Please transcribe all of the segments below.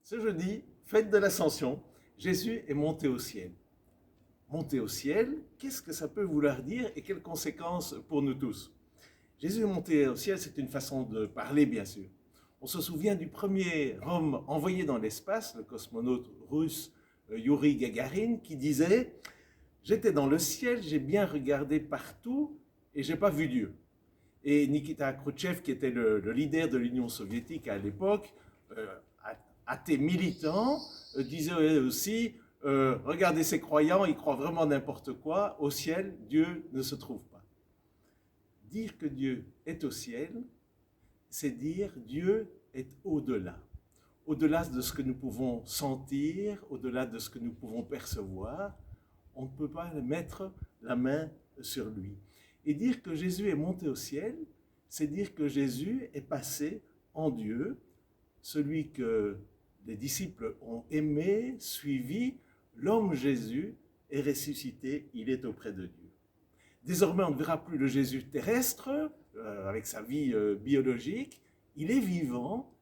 Ce jeudi, fête de l'Ascension, Jésus est monté au ciel. Monter au ciel, qu'est-ce que ça peut vouloir dire et quelles conséquences pour nous tous? Jésus est monté au ciel, c'est une façon de parler, bien sûr. On se souvient du premier homme envoyé dans l'espace, le cosmonaute russe Youri Gagarin, qui disait « J'étais dans le ciel, j'ai bien regardé partout et j'ai pas vu Dieu ». Et Nikita Khrouchtchev, qui était le leader de l'Union soviétique à l'époque, athée militant, disait aussi regardez ces croyants, ils croient vraiment n'importe quoi, au ciel, Dieu ne se trouve pas. Dire que Dieu est au ciel, c'est dire Dieu est au-delà. Au-delà de ce que nous pouvons sentir, au-delà de ce que nous pouvons percevoir, on ne peut pas mettre la main sur lui. Et dire que Jésus est monté au ciel, c'est dire que Jésus est passé en Dieu, celui que les disciples ont aimé, suivi, l'homme Jésus est ressuscité, il est auprès de Dieu. Désormais, on ne verra plus le Jésus terrestre, avec sa vie biologique, il est vivant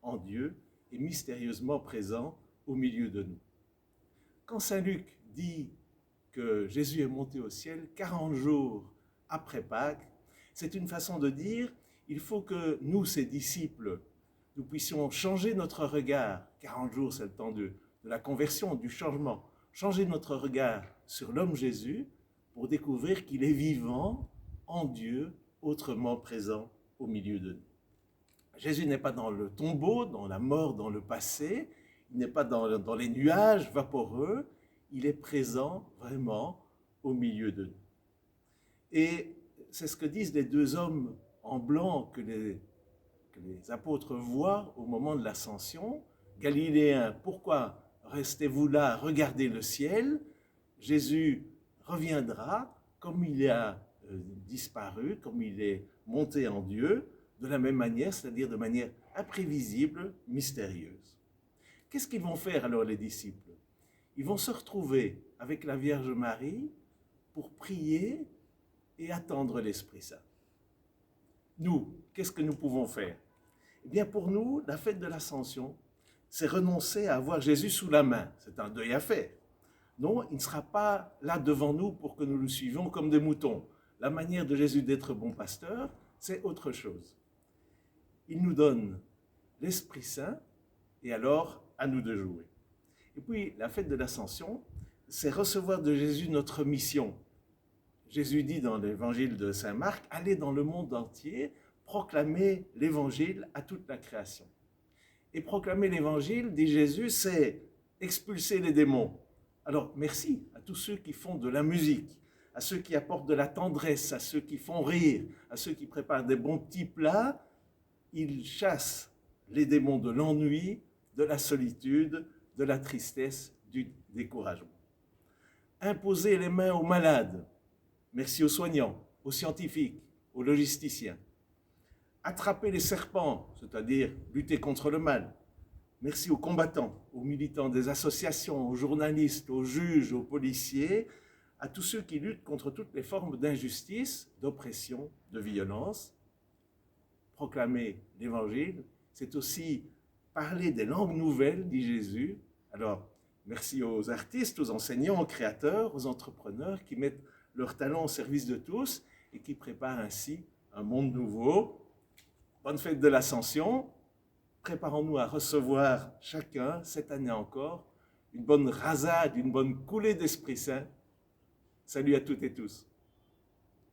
en Dieu et mystérieusement présent au milieu de nous. Quand Saint Luc dit que Jésus est monté au ciel 40 jours après Pâques, c'est une façon de dire, il faut que nous, ses disciples, nous puissions changer notre regard. 40 jours, c'est le temps de la conversion, du changement. Changer notre regard sur l'homme Jésus pour découvrir qu'il est vivant en Dieu, autrement présent au milieu de nous. Jésus n'est pas dans le tombeau, dans la mort, dans le passé. Il n'est pas dans les nuages vaporeux. Il est présent vraiment au milieu de nous. Et c'est ce que disent les deux hommes en blanc que les apôtres voient au moment de l'ascension. Galiléens, pourquoi restez-vous là, regardez le ciel? Jésus reviendra comme il a disparu, comme il est monté en Dieu, de la même manière, c'est-à-dire de manière imprévisible, mystérieuse. Qu'est-ce qu'ils vont faire alors les disciples? Ils vont se retrouver avec la Vierge Marie pour prier et attendre l'Esprit Saint. Nous, qu'est-ce que nous pouvons faire? Eh bien, pour nous, la fête de l'Ascension, c'est renoncer à avoir Jésus sous la main. C'est un deuil à faire. Non, il ne sera pas là devant nous pour que nous le suivions comme des moutons. La manière de Jésus d'être bon pasteur, c'est autre chose. Il nous donne l'Esprit Saint et alors à nous de jouer. Et puis, la fête de l'Ascension, c'est recevoir de Jésus notre mission. Jésus dit dans l'évangile de Saint Marc, allez dans le monde entier, proclamer l'évangile à toute la création. Et proclamer l'évangile, dit Jésus, c'est expulser les démons. Alors, merci à tous ceux qui font de la musique, à ceux qui apportent de la tendresse, à ceux qui font rire, à ceux qui préparent des bons petits plats. Ils chassent les démons de l'ennui, de la solitude, de la tristesse, du découragement. Imposer les mains aux malades. Merci aux soignants, aux scientifiques, aux logisticiens. Attraper les serpents, c'est-à-dire lutter contre le mal. Merci aux combattants, aux militants des associations, aux journalistes, aux juges, aux policiers, à tous ceux qui luttent contre toutes les formes d'injustice, d'oppression, de violence. Proclamer l'Évangile, c'est aussi parler des langues nouvelles, dit Jésus. Alors, merci aux artistes, aux enseignants, aux créateurs, aux entrepreneurs qui mettent leur talent au service de tous et qui préparent ainsi un monde nouveau. Bonne fête de l'Ascension. Préparons-nous à recevoir chacun, cette année encore, une bonne rasade, une bonne coulée d'Esprit Saint. Salut à toutes et tous.